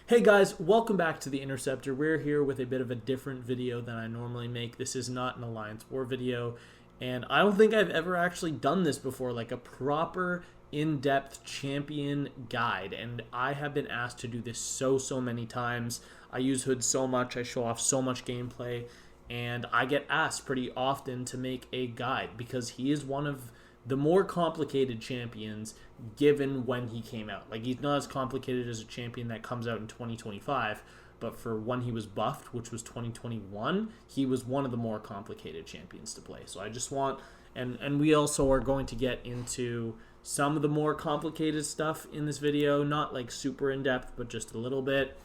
Hey guys, welcome back to The Interceptor. We're here with a bit of a different video than I normally make. This is not an Alliance War video, and I don't think I've ever actually done this before, like a proper in-depth champion guide, and I have been asked to do this so many times. I use Hood so much, I show off so much gameplay, and I get asked pretty often to make a guide because he is one of the more complicated champions given when he came out. Like, he's not as complicated as a champion that comes out in 2025, but for when he was buffed, which was 2021, he was one of the more complicated champions to play. So I just want, and we also are going to get into some of the more complicated stuff in this video, not like super in-depth, but just a little bit.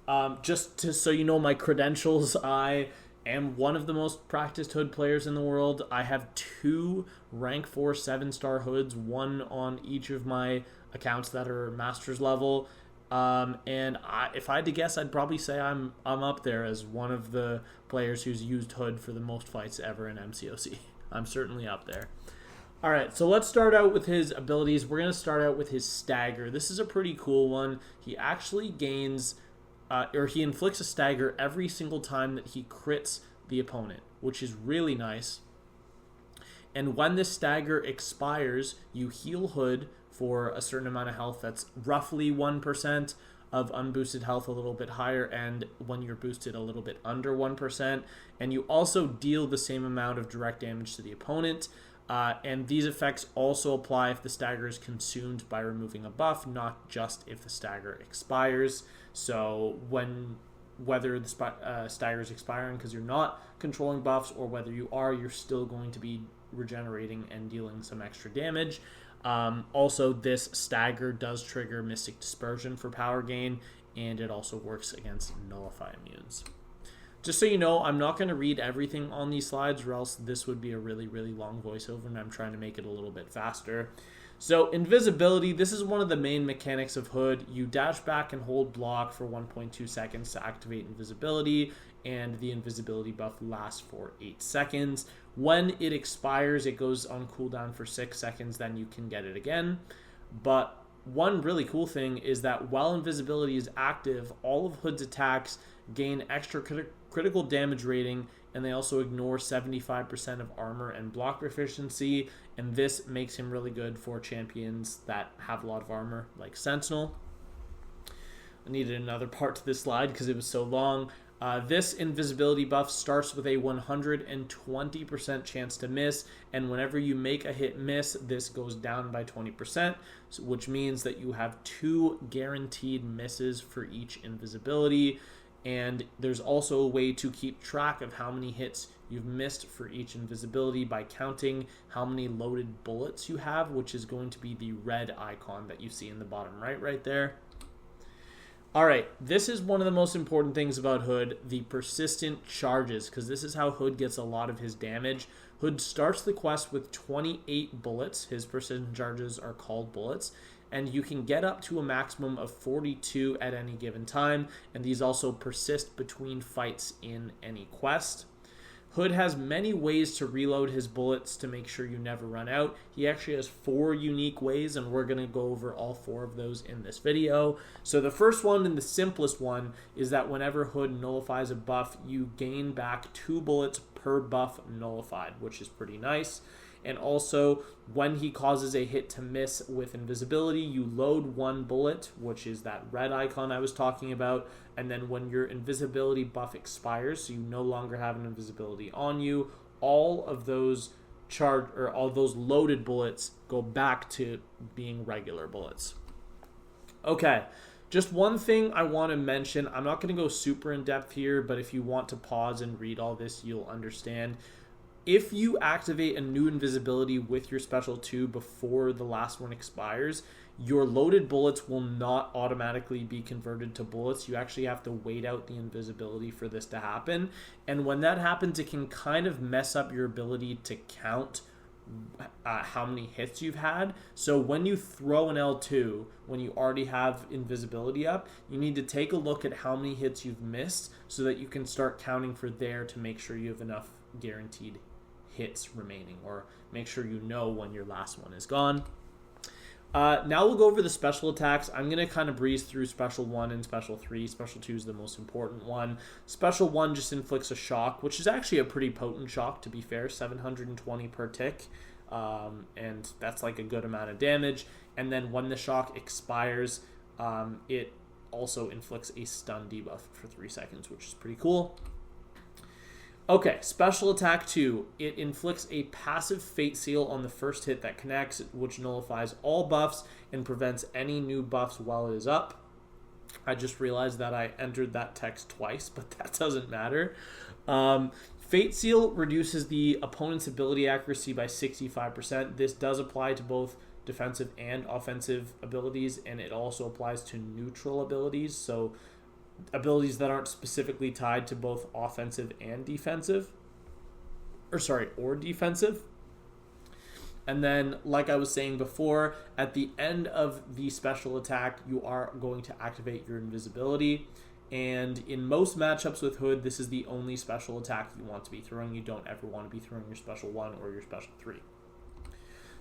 So you know my credentials, I am one of the most practiced Hood players in the world. I have 2 rank 4 7-star Hoods, one on each of my accounts that are Masters level. If I had to guess, I'd probably say I'm up there as one of the players who's used Hood for the most fights ever in MCoC. I'm certainly up there. Alright, so let's start out with his abilities. We're going to start out with his stagger. This is a pretty cool one. He actually gains... he inflicts a stagger every single time that he crits the opponent, which is really nice. And when this stagger expires, you heal Hood for a certain amount of health. That's roughly 1% of unboosted health, a little bit higher, and when you're boosted, a little bit under 1%. And you also deal the same amount of direct damage to the opponent. And these effects also apply if the stagger is consumed by removing a buff, not just if the stagger expires. So whether the stagger is expiring because you're not controlling buffs, or whether you are, you're still going to be regenerating and dealing some extra damage. Also, this stagger does trigger Mystic Dispersion for power gain, and it also works against Nullify immunes. Just so you know, I'm not going to read everything on these slides, or else this would be a really long voiceover, and I'm trying to make it a little bit faster. So, invisibility, this is one of the main mechanics of Hood. You dash back and hold block for 1.2 seconds to activate invisibility, and the invisibility buff lasts for 8 seconds. When it expires, it goes on cooldown for 6 seconds, then you can get it again. But one really cool thing is that while invisibility is active, all of Hood's attacks gain extra critical damage rating, and they also ignore 75% of armor and block proficiency, and this makes him really good for champions that have a lot of armor, like Sentinel. I needed another part to this slide because it was so long. This invisibility buff starts with a 120% chance to miss, and whenever you make a hit miss, this goes down by 20%, which means that you have 2 guaranteed misses for each invisibility. And there's also a way to keep track of how many hits you've missed for each invisibility by counting how many loaded bullets you have, which is going to be the red icon that you see in the bottom right there. Alright, this is one of the most important things about Hood, the persistent charges, because this is how Hood gets a lot of his damage. Hood starts the quest with 28 bullets. His persistent charges are called bullets. And you can get up to a maximum of 42 at any given time, and these also persist between fights in any quest. Hood has many ways to reload his bullets to make sure you never run out. He actually has 4 unique ways, and we're going to go over all 4 of those in this video. So the first one, and the simplest one, is that whenever Hood nullifies a buff, you gain back 2 bullets per buff nullified, which is pretty nice. And also, when he causes a hit to miss with invisibility, you load 1 bullet, which is that red icon I was talking about. And then when your invisibility buff expires, so you no longer have an invisibility on you, all of those loaded bullets go back to being regular bullets. Okay, just one thing I want to mention. I'm not going to go super in depth here, but if you want to pause and read all this, you'll understand. If you activate a new invisibility with your special 2 before the last one expires, your loaded bullets will not automatically be converted to bullets. You actually have to wait out the invisibility for this to happen. And when that happens, it can kind of mess up your ability to count how many hits you've had. So when you throw an L2, when you already have invisibility up, you need to take a look at how many hits you've missed so that you can start counting for there to make sure you have enough guaranteed hits remaining, or make sure you know when your last one is gone. Now we'll go over the special attacks. I'm going to kind of breeze through Special 1 and Special 3. Special 2 is the most important one. Special 1 just inflicts a shock, which is actually a pretty potent shock, to be fair, 720 per tick. And that's like a good amount of damage. And then when the shock expires, it also inflicts a stun debuff for 3 seconds, which is pretty cool. Okay, Special Attack 2. It inflicts a passive Fate Seal on the first hit that connects, which nullifies all buffs and prevents any new buffs while it is up. I just realized that I entered that text twice, but that doesn't matter. Fate Seal reduces the opponent's ability accuracy by 65%. This does apply to both defensive and offensive abilities, and it also applies to neutral abilities, so abilities that aren't specifically tied to both offensive and defensive. Or defensive. And then, like I was saying before, at the end of the special attack, you are going to activate your invisibility. And in most matchups with Hood, this is the only special attack you want to be throwing. You don't ever want to be throwing your Special 1 or your Special 3.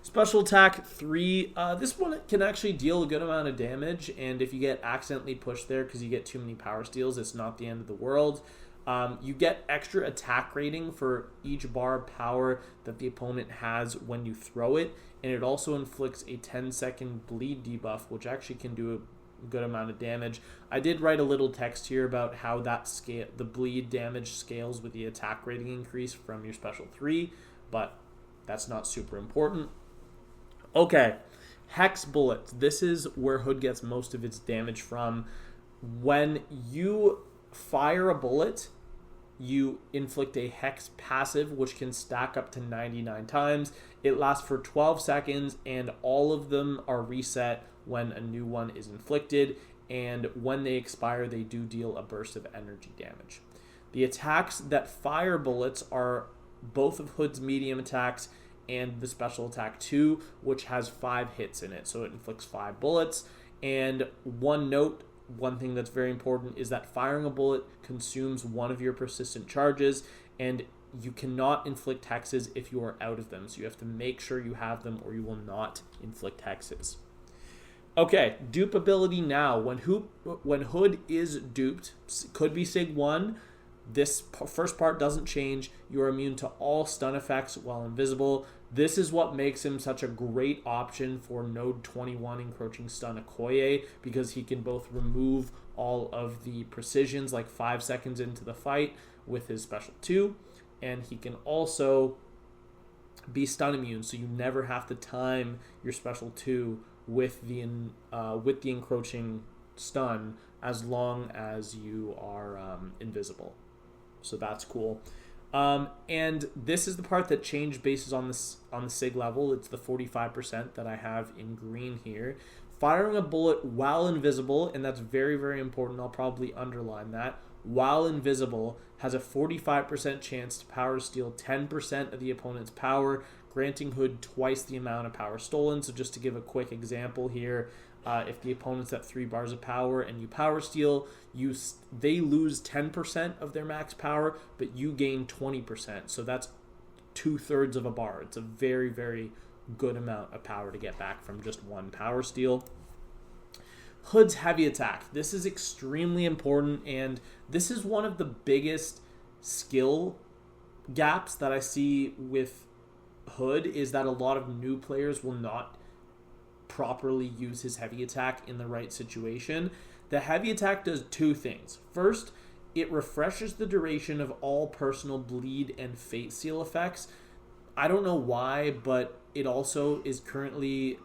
Special Attack 3, this one can actually deal a good amount of damage, and if you get accidentally pushed there because you get too many power steals, it's not the end of the world. You get extra attack rating for each bar of power that the opponent has when you throw it, and it also inflicts a 10-second bleed debuff, which actually can do a good amount of damage. I did write a little text here about how the bleed damage scales with the attack rating increase from your Special 3, but that's not super important. Okay, Hex Bullets. This is where Hood gets most of its damage from. When you fire a bullet, you inflict a Hex passive, which can stack up to 99 times. It lasts for 12 seconds, and all of them are reset when a new one is inflicted, and when they expire, they do deal a burst of energy damage. The attacks that fire bullets are both of Hood's medium attacks and the Special Attack 2, which has 5 hits in it, so it inflicts 5 bullets. And one thing that's very important is that firing a bullet consumes one of your persistent charges, and you cannot inflict hexes if you are out of them, so you have to make sure you have them or you will not inflict hexes. Okay, dupe ability now. When Hood is duped, could be Sig 1, this first part doesn't change. You are immune to all stun effects while invisible. This is what makes him such a great option for Node 21 Encroaching Stun Okoye, because he can both remove all of the precisions like 5 seconds into the fight with his Special 2, and he can also be stun immune, so you never have to time your Special 2 with the encroaching stun as long as you are invisible. So that's cool. And this is the part that changed bases on the SIG level. It's the 45% that I have in green here. Firing a bullet while invisible, and that's very, very important. I'll probably underline that. While invisible, has a 45% chance to power steal 10% of the opponent's power, granting Hood twice the amount of power stolen. So just to give a quick example here, if the opponent's at 3 bars of power and you power steal, they lose 10% of their max power, but you gain 20%. So that's 2/3 of a bar. It's a very, very good amount of power to get back from just one power steal. Hood's heavy attack. This is extremely important, and this is one of the biggest skill gaps that I see with Hood, is that a lot of new players will not properly use his heavy attack in the right situation. The heavy attack does 2 things. First, it refreshes the duration of all personal bleed and fate seal effects. I don't know why, but it also is currently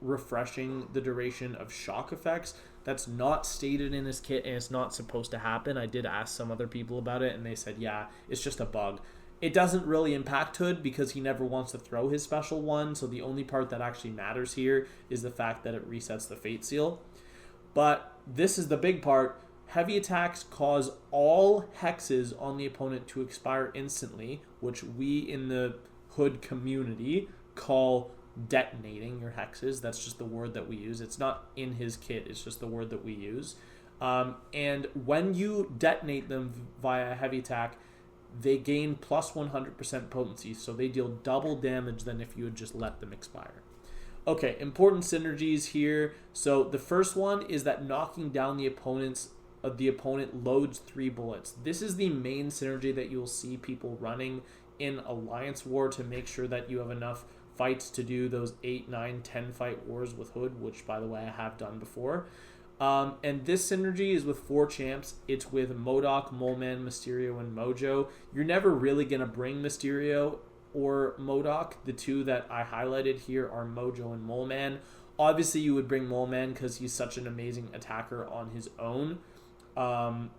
refreshing the duration of shock effects. That's not stated in his kit, and it's not supposed to happen. I did ask some other people about it, and they said, yeah, it's just a bug. It doesn't really impact Hood because he never wants to throw his Special 1, so the only part that actually matters here is the fact that it resets the Fate Seal. But this is the big part. Heavy attacks cause all hexes on the opponent to expire instantly, which we in the Hood community call detonating your hexes. That's just the word that we use. It's not in his kit, it's just the word that we use. And when you detonate them via a heavy attack, they gain plus 100% potency, so they deal double damage than if you had just let them expire. Okay, important synergies here. So the first one is that knocking down the opponent loads 3 bullets. This is the main synergy that you'll see people running in Alliance War to make sure that you have enough fights to do those 8, 9, 10 fight wars with Hood, which by the way I have done before. And this synergy is with 4 champs. It's with MODOK, Moleman, Mysterio, and Mojo. You're never really going to bring Mysterio or MODOK. The 2 that I highlighted here are Mojo and Moleman. Obviously, you would bring Moleman because he's such an amazing attacker on his own.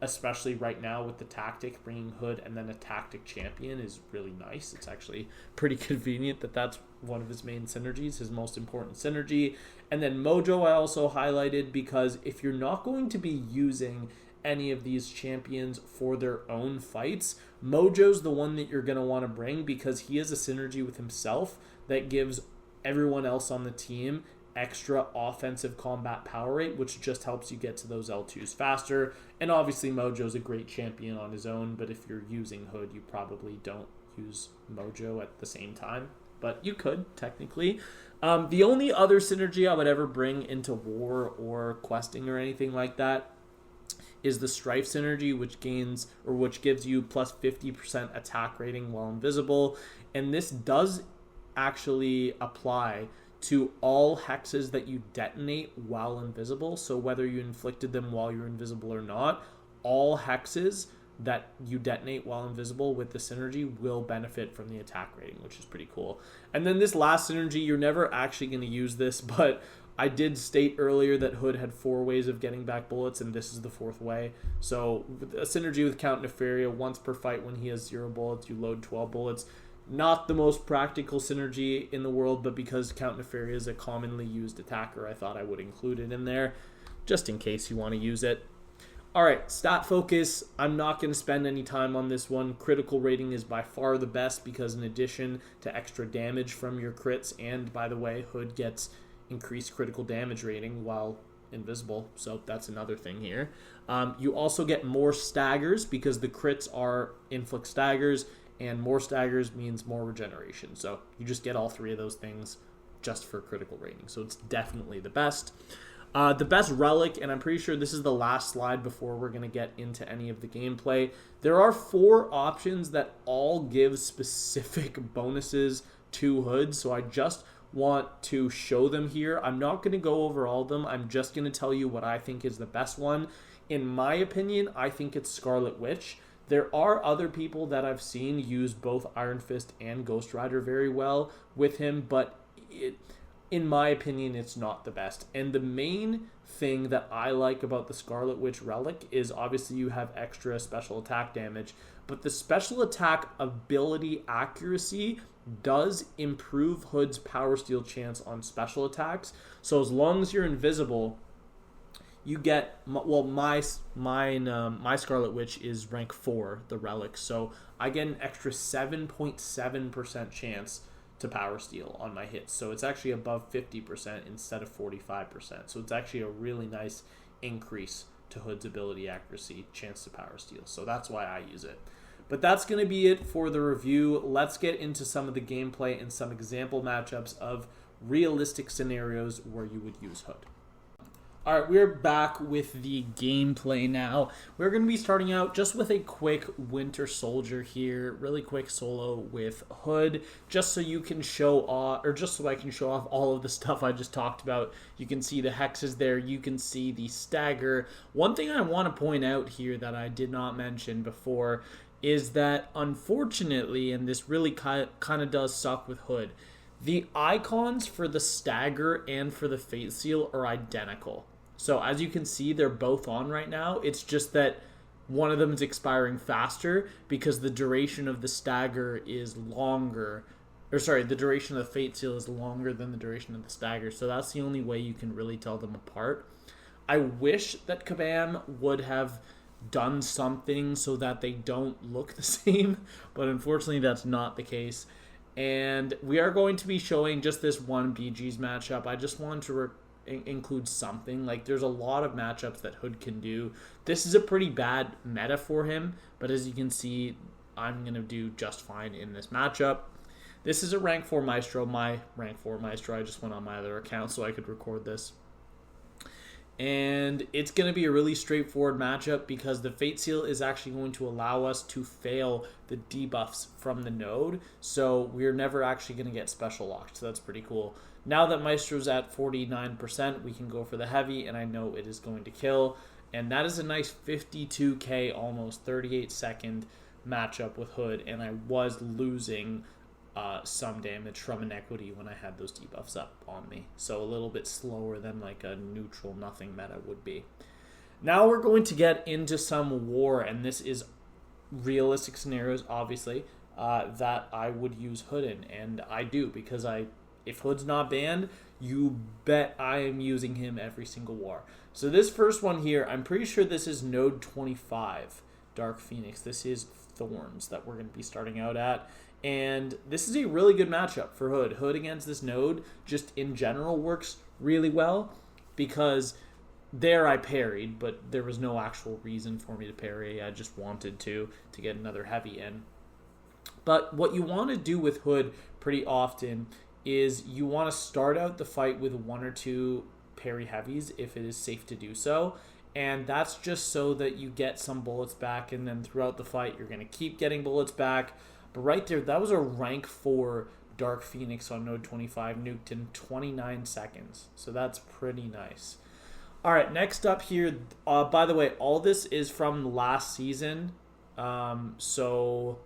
Especially right now with the tactic, bringing Hood and then a tactic champion is really nice. It's actually pretty convenient that that's one of his main synergies, his most important synergy. And then Mojo I also highlighted because if you're not going to be using any of these champions for their own fights, Mojo's the one that you're going to want to bring because he has a synergy with himself that gives everyone else on the team extra offensive combat power rate, which just helps you get to those L2s faster. And obviously Mojo's a great champion on his own, but if you're using Hood, you probably don't use Mojo at the same time, but you could technically. The only other synergy I would ever bring into war or questing or anything like that is the Strife synergy, which gives you plus 50% attack rating while invisible. And this does actually apply to all hexes that you detonate while invisible. So whether you inflicted them while you're invisible or not, all hexes that you detonate while invisible with the synergy will benefit from the attack rating, which is pretty cool. And then this last synergy, you're never actually going to use this, but I did state earlier that Hood had 4 ways of getting back bullets, and this is the 4th way. So a synergy with Count Nefaria, once per fight when he has 0 bullets, you load 12 bullets. Not the most practical synergy in the world, but because Count Nefaria is a commonly used attacker, I thought I would include it in there, just in case you want to use it. Alright, stat focus. I'm not going to spend any time on this one. Critical rating is by far the best because in addition to extra damage from your crits, and by the way, Hood gets increased critical damage rating while invisible, so that's another thing here. You also get more staggers because the crits are inflict staggers, and more staggers means more regeneration. So you just get all 3 of those things just for critical rating. So it's definitely the best. The best relic, and I'm pretty sure this is the last slide before we're going to get into any of the gameplay. There are 4 options that all give specific bonuses to Hood, so I just want to show them here. I'm not going to go over all of them. I'm just going to tell you what I think is the best one. In my opinion, I think it's Scarlet Witch. There are other people that I've seen use both Iron Fist and Ghost Rider very well with him, but in my opinion, it's not the best. And the main thing that I like about the Scarlet Witch relic is obviously you have extra special attack damage, but the special attack ability accuracy does improve Hood's power steal chance on special attacks. So as long as you're invisible, you get, well, my Scarlet Witch is rank 4, the relic, so I get an extra 7.7% chance to power steal on my hits. So it's actually above 50% instead of 45%. So it's actually a really nice increase to Hood's ability accuracy, chance to power steal. So that's why I use it. But that's going to be it for the review. Let's get into some of the gameplay and some example matchups of realistic scenarios where you would use Hood. Alright, we're back with the gameplay now. We're going to be starting out just with a quick Winter Soldier here, really quick solo with Hood, just so you can show off, or just so I can show off all of the stuff I just talked about. You can see the hexes there, you can see the stagger. One thing I want to point out here that I did not mention before is that unfortunately, and this really kind of does suck with Hood, the icons for the stagger and for the fate seal are identical. So as you can see, they're both on right now. It's just that one of them is expiring faster because the duration of the stagger is longer. Or sorry, the duration of the fate seal is longer than the duration of the stagger. So that's the only way you can really tell them apart. I wish that Kabam would have done something so that they don't look the same, but unfortunately that's not the case. And we are going to be showing just this one BG's matchup. I just wanted to include something. Like, there's a lot of matchups that Hood can do. This is a pretty bad meta for him, but as you can see, I'm going to do just fine in this matchup. This is a rank 4 Maestro, my rank 4 Maestro. I just went on my other account so I could record this. And it's going to be a really straightforward matchup because the Fate Seal is actually going to allow us to fail the debuffs from the node. So we're never actually going to get special locked. So that's pretty cool. Now that Maestro's at 49%, we can go for the heavy, and I know it is going to kill. And that is a nice 52k, almost 38-second matchup with Hood. And I was losing some damage from inequity when I had those debuffs up on me. So a little bit slower than like a neutral nothing meta would be. Now we're going to get into some war, and this is realistic scenarios, obviously, that I would use Hood in. And I do, because if Hood's not banned, you bet I am using him every single war. So this first one here, I'm pretty sure this is node 25, Dark Phoenix. This is Thorns that we're going to be starting out at. And this is a really good matchup for Hood. Hood against this node just in general works really well because there I parried, but there was no actual reason for me to parry. I just wanted to get another heavy in. But what you want to do with Hood pretty often is you want to start out the fight with 1 or 2 parry heavies if it is safe to do so. And that's just so that you get some bullets back, and then throughout the fight you're going to keep getting bullets back. But right there, that was a rank 4 Dark Phoenix on node 25, nuked in 29 seconds. So that's pretty nice. All right, next up here, by the way, all this is from last season. So,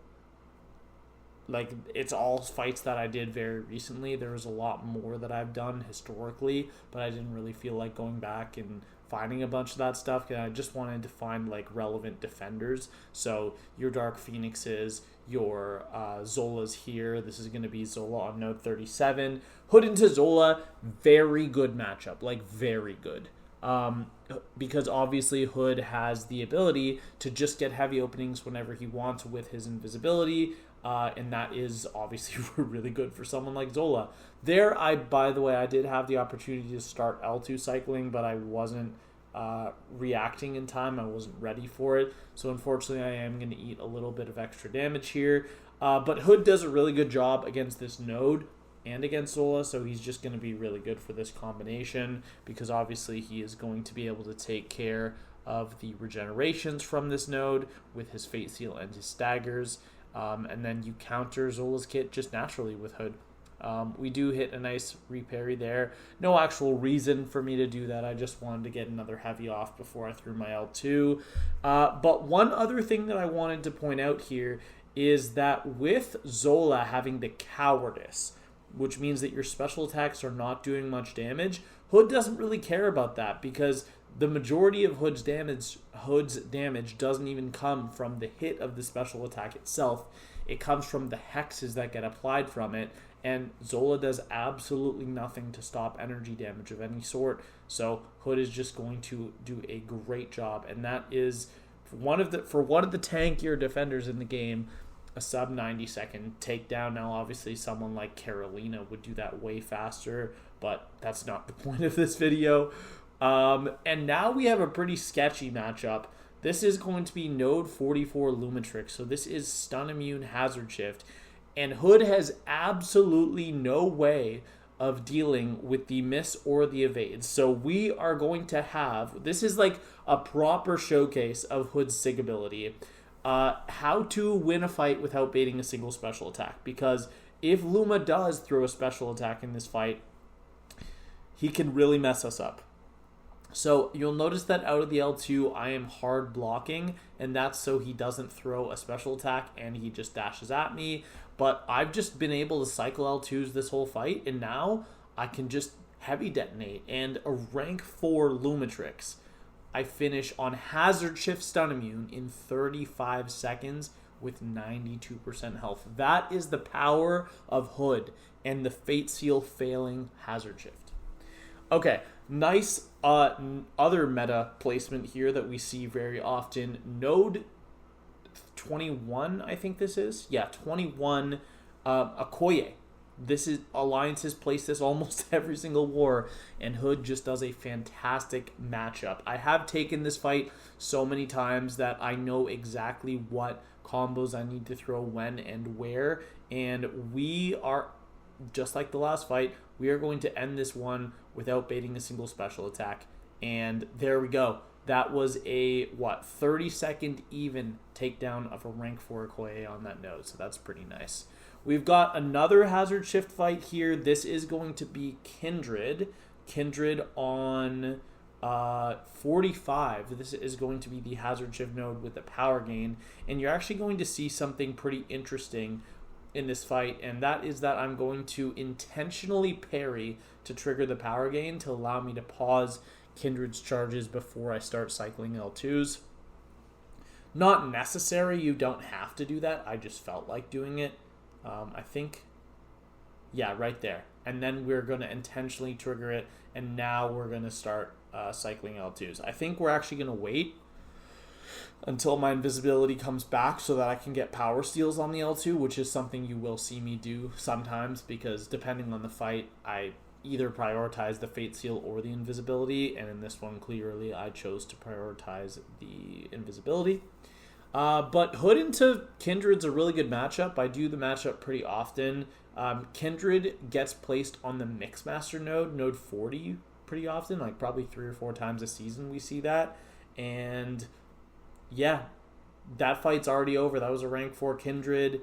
like, it's all fights that I did very recently. There was a lot more that I've done historically, but I didn't really feel like going back and finding a bunch of that stuff, and I just wanted to find like relevant defenders. So your Dark Phoenixes, your Zola's here. This is going to be Zola on node 37. Hood into Zola, very good matchup, like very good. Because obviously Hood has the ability to just get heavy openings whenever he wants with his invisibility, and that is obviously really good for someone like Zola. There, by the way, I did have the opportunity to start L2 cycling, but I wasn't reacting in time. I wasn't ready for it, so unfortunately I am going to eat a little bit of extra damage here. But Hood does a really good job against this node and against Zola, so he's just going to be really good for this combination because obviously he is going to be able to take care of the regenerations from this node with his Fate Seal and his staggers, and then you counter Zola's kit just naturally with Hood. We do hit a nice reparry there. No actual reason for me to do that. I just wanted to get another heavy off before I threw my L2. But one other thing that I wanted to point out here is that with Zola having the cowardice, which means that your special attacks are not doing much damage, Hood doesn't really care about that because the majority of Hood's damage doesn't even come from the hit of the special attack itself. It comes from the hexes that get applied from it, and Zola does absolutely nothing to stop energy damage of any sort. So Hood is just going to do a great job, and that is for one of the tankier defenders in the game, a sub 90-second takedown. Now obviously someone like Carolina would do that way faster, but that's not the point of this video. And now we have a pretty sketchy matchup. This is going to be node 44 Lumitrix, so this is stun immune hazard shift, and Hood has absolutely no way of dealing with the miss or the evade. So we are going to have, this is like a proper showcase of Hood's SIG ability. How to win a fight without baiting a single special attack, because if Luma does throw a special attack in this fight, he can really mess us up. So you'll notice that out of the L2 I am hard blocking, and that's so he doesn't throw a special attack and he just dashes at me. But I've just been able to cycle L2s this whole fight, and now I can just heavy detonate. And a rank 4 Lumitrix, I finish on hazard shift stun immune in 35 seconds with 92% health. That is the power of Hood and the Fate Seal failing hazard shift. Okay, nice other meta placement here that we see very often. Node 21, I think this is. Yeah, 21, Okoye. This is Alliances place this almost every single war, and Hood just does a fantastic matchup. I have taken this fight so many times that I know exactly what combos I need to throw when and where. And we are, just like the last fight, we are going to end this one without baiting a single special attack. And there we go. That was a, 30-second even takedown of a rank 4 Okoye on that node. So that's pretty nice. We've got another hazard shift fight here. This is going to be Kindred. Kindred on 45. This is going to be the hazard shift node with the power gain. And you're actually going to see something pretty interesting in this fight, and that is that I'm going to intentionally parry to trigger the power gain to allow me to pause Kindred's charges before I start cycling L2s. Not necessary, you don't have to do that. I just felt like doing it. I think, yeah, right there. And then we're going to intentionally trigger it, and now we're going to start cycling L2s. I think we're actually going to wait until my invisibility comes back so that I can get power steals on the L2, which is something you will see me do sometimes, because depending on the fight, I either prioritize the Fate Seal or the invisibility, and in this one, clearly, I chose to prioritize the invisibility. But Hood into Kindred's a really good matchup. I do the matchup pretty often. Kindred gets placed on the Mixmaster node, node 40, pretty often, like probably 3 or 4 times a season we see that. And yeah, that fight's already over. That was a rank 4 Kindred.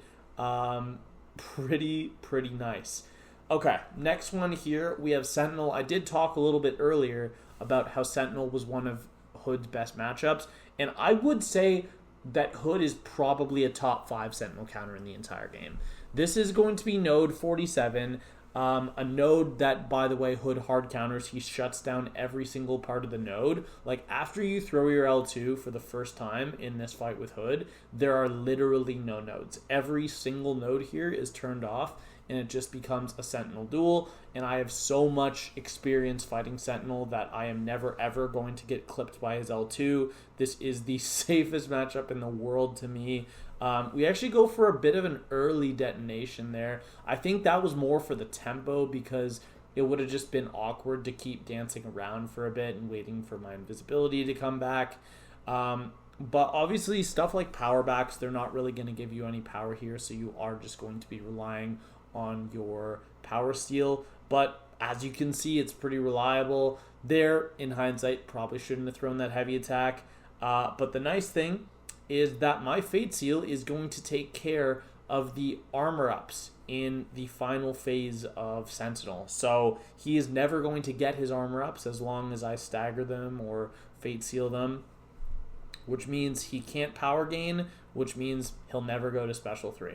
Pretty nice. Okay, next one here, we have Sentinel. I did talk a little bit earlier about how Sentinel was one of Hood's best matchups, and I would say that Hood is probably a top 5 Sentinel counter in the entire game. This is going to be node 47, a node that, by the way, Hood hard counters. He shuts down every single part of the node. Like, after you throw your L2 for the first time in this fight with Hood, there are literally no nodes. Every single node here is turned off, and it just becomes a Sentinel duel. And I have so much experience fighting Sentinel that I am never ever going to get clipped by his L2. This is the safest matchup in the world to me. We actually go for a bit of an early detonation there. I think that was more for the tempo, because it would have just been awkward to keep dancing around for a bit and waiting for my invisibility to come back. But obviously stuff like power backs, they're not really going to give you any power here, so you are just going to be relying on your power steal. But as you can see, it's pretty reliable. There, in hindsight, probably shouldn't have thrown that heavy attack. But the nice thing is that my Fate Seal is going to take care of the armor ups in the final phase of Sentinel. So he is never going to get his armor ups as long as I stagger them or Fate Seal them, which means he can't power gain, which means he'll never go to Special 3.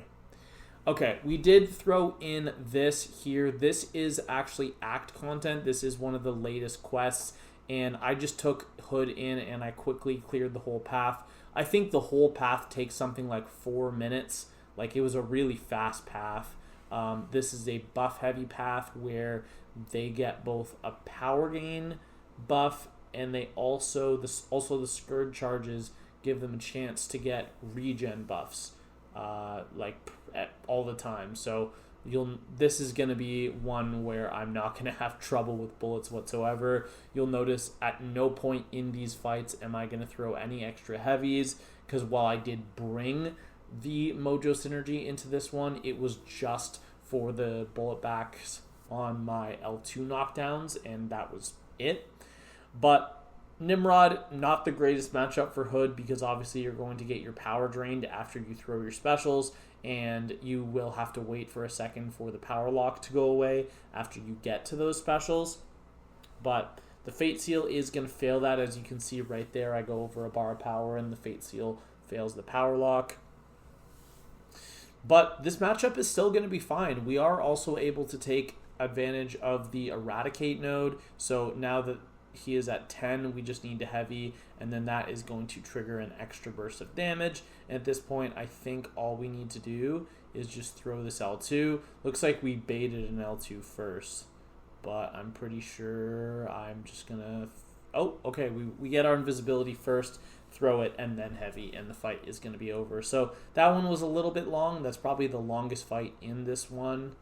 Okay, we did throw in this here. This is actually act content. This is one of the latest quests, and I just took Hood in and I quickly cleared the whole path. I think the whole path takes something like 4 minutes. Like, it was a really fast path. This is a buff heavy path where they get both a power gain buff, and they also the Scourge charges give them a chance to get regen buffs all the time. So this is going to be one where I'm not going to have trouble with bullets whatsoever. You'll notice at no point in these fights am I going to throw any extra heavies, because while I did bring the Mojo Synergy into this one, it was just for the bullet backs on my L2 knockdowns, and that was it. But Nimrod, not the greatest matchup for Hood, because obviously you're going to get your power drained after you throw your specials, and you will have to wait for a second for the power lock to go away after you get to those specials. But the Fate Seal is going to fail that. As you can see right there, I go over a bar of power and the Fate Seal fails the power lock. But this matchup is still going to be fine. We are also able to take advantage of the Eradicate node. So now that he is at 10, we just need to heavy, and then that is going to trigger an extra burst of damage. And at this point, I think all we need to do is just throw this L2. Looks like we baited an L2 first, but I'm pretty sure I'm just gonna... Oh, okay, we get our invisibility first, throw it, and then heavy, and the fight is going to be over. So that one was a little bit long. That's probably the longest fight in this one.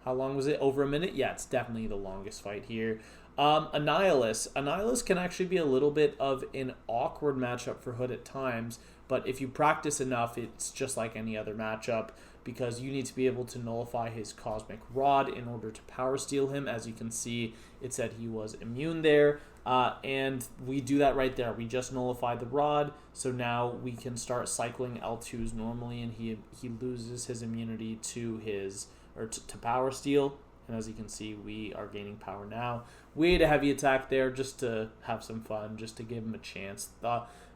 How long was it? Over a minute? Yeah, it's definitely the longest fight here. Annihilus. Annihilus can actually be a little bit of an awkward matchup for Hood at times, but if you practice enough, it's just like any other matchup because you need to be able to nullify his Cosmic Rod in order to power steal him. As you can see, it said he was immune there, and we do that right there. We just nullified the Rod, so now we can start cycling L2s normally, and he loses his immunity to his to power steal. And as you can see, we are gaining power now. We had a heavy attack there just to have some fun, just to give him a chance.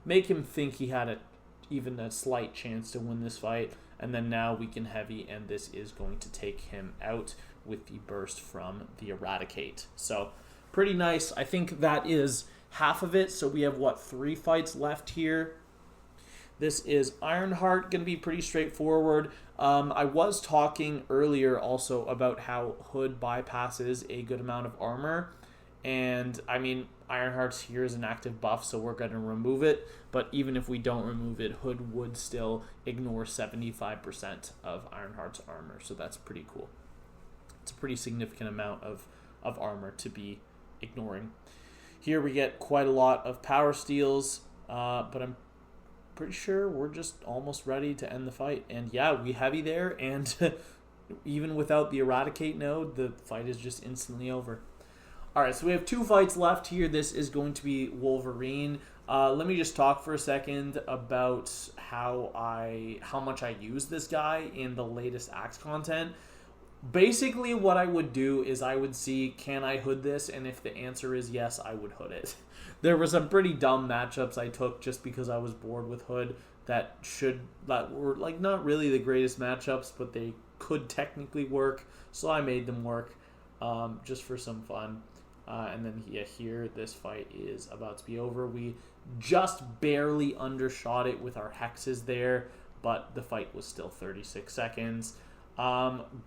Make him think he had even a slight chance to win this fight. And then now we can heavy, and this is going to take him out with the burst from the Eradicate. So pretty nice. I think that is half of it. So we have, 3 fights left here. This is Ironheart, going to be pretty straightforward. I was talking earlier also about how Hood bypasses a good amount of armor. And, I mean, Ironheart's here is an active buff, so we're going to remove it. But even if we don't remove it, Hood would still ignore 75% of Ironheart's armor. So that's pretty cool. It's a pretty significant amount of armor to be ignoring. Here we get quite a lot of power steals, but I'm pretty sure we're just almost ready to end the fight. And yeah, we heavy there, and even without the Eradicate node, the fight is just instantly over. Alright, so we have 2 fights left here. This is going to be Wolverine. Let me just talk for a second about how much I use this guy in the latest Axe content. Basically, what I would do is I would see, can I hood this? And if the answer is yes, I would hood it. There were some pretty dumb matchups I took just because I was bored with Hood that were like not really the greatest matchups, but they could technically work. So I made them work just for some fun. And then here, this fight is about to be over. We just barely undershot it with our hexes there, but the fight was still 36 seconds.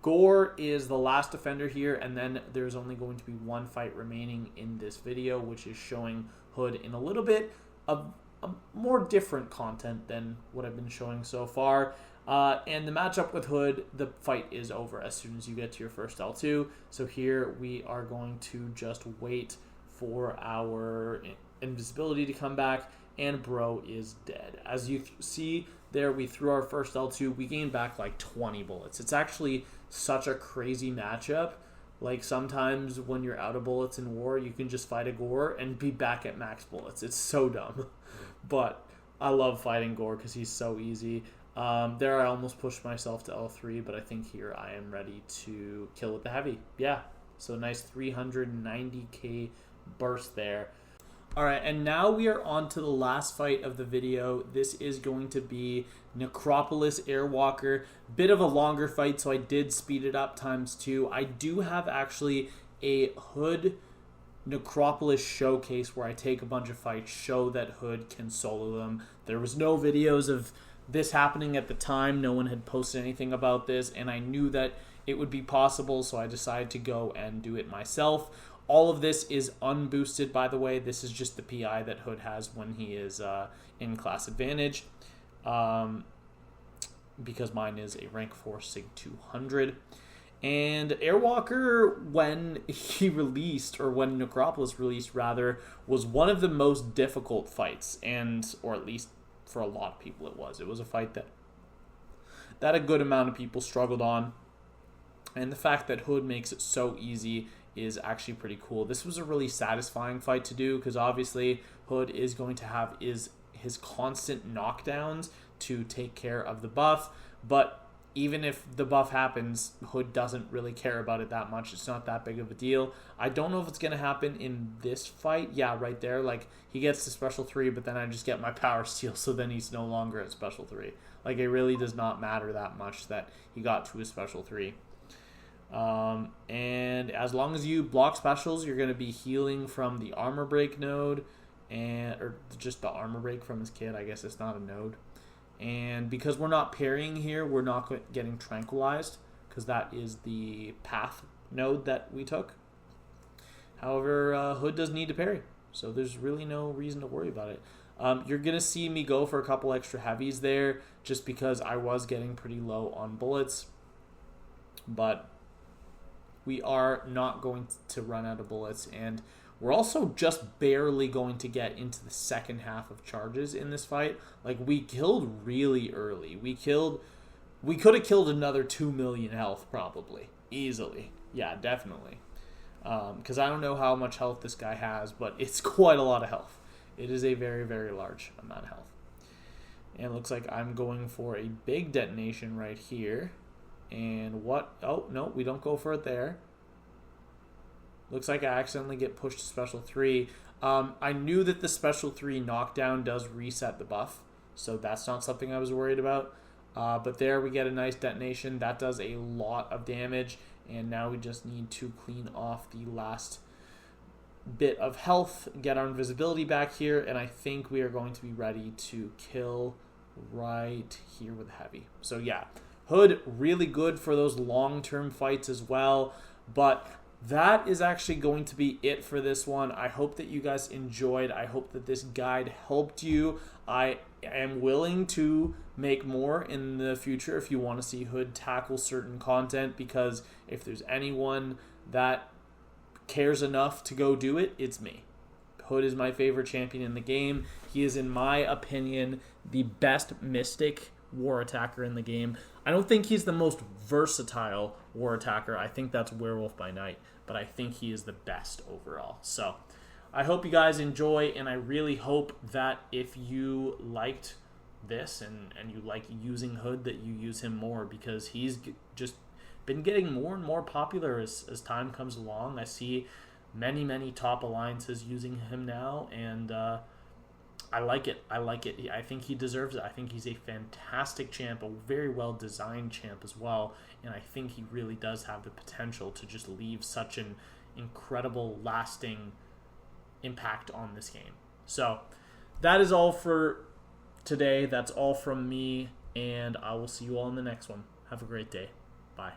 Gore is the last defender here, and then there's only going to be 1 fight remaining in this video, which is showing Hood in a little bit of a more different content than what I've been showing so far. And the matchup with Hood, the fight is over as soon as you get to your first L2. So here we are going to just wait for our invisibility to come back, and bro is dead. As you see there, we threw our first L2. We gained back like 20 bullets. It's actually such a crazy matchup. Like sometimes when you're out of bullets in war, you can just fight a Gore and be back at max bullets. It's so dumb. But I love fighting Gore because he's so easy. There I almost pushed myself to L3, but I think here I am ready to kill with the heavy. Yeah, so nice 390k burst there. Alright, and now we are on to the last fight of the video. This is going to be Necropolis Airwalker. Bit of a longer fight, so I did speed it up ×2. I do have actually a Hood Necropolis showcase where I take a bunch of fights, show that Hood can solo them. There was no videos of this happening at the time. No one had posted anything about this, and I knew that it would be possible, so I decided to go and do it myself. All of this is unboosted, by the way. This is just the PI that Hood has when he is in class advantage, because mine is a rank 4 Sig 200. And Airwalker, when he released, or when Necropolis released rather, was one of the most difficult fights, or at least for a lot of people it was. It was a fight that a good amount of people struggled on. And the fact that Hood makes it so easy is actually pretty cool. This was a really satisfying fight to do because obviously Hood is going to have his constant knockdowns to take care of the buff, but even if the buff happens, Hood doesn't really care about it that much. It's not that big of a deal. I don't know if it's going to happen in this fight. Yeah, right there. Like, he gets to special 3, but then I just get my power steal, so then he's no longer at special 3. Like, it really does not matter that much that he got to a special 3. And as long as you block specials, you're going to be healing from the armor break node, or just the armor break from his kit. I guess it's not a node. And because we're not parrying here, we're not getting tranquilized, because that is the path node that we took. However, Hood does need to parry, so there's really no reason to worry about it. You're going to see me go for a couple extra heavies there, just because I was getting pretty low on bullets. But we are not going to run out of bullets, and We're also just barely going to get into the second half of charges in this fight. Like, we killed really early. We could have killed another 2 million health, probably. Easily. Yeah, definitely. Because I don't know how much health this guy has, but it's quite a lot of health. It is a very, very large amount of health. And it looks like I'm going for a big detonation right here. And what? Oh, no, we don't go for it there. Looks like I accidentally get pushed to special 3. I knew that the special 3 knockdown does reset the buff, so that's not something I was worried about. But there we get a nice detonation. That does a lot of damage, and now we just need to clean off the last bit of health, get our invisibility back here, and I think we are going to be ready to kill right here with heavy. So yeah, Hood, really good for those long-term fights as well, but that is actually going to be it for this one. I hope that you guys enjoyed. I hope that this guide helped you. I am willing to make more in the future if you want to see Hood tackle certain content, because if there's anyone that cares enough to go do it, it's me. Hood is my favorite champion in the game. He is, in my opinion, the best Mystic war attacker in the game. I don't think he's the most versatile war attacker. I think that's Werewolf by Night, but I think he is the best overall. So I hope you guys enjoy, and I really hope that if you liked this and you like using Hood, that you use him more, because he's just been getting more and more popular as time comes along. I see many top alliances using him now, and I like it. I think he deserves it. I think he's a fantastic champ, a very well designed champ as well, and I think he really does have the potential to just leave such an incredible lasting impact on this game. So that is all for today. That's all from me, and I will see you all in the next one. Have a great day. Bye.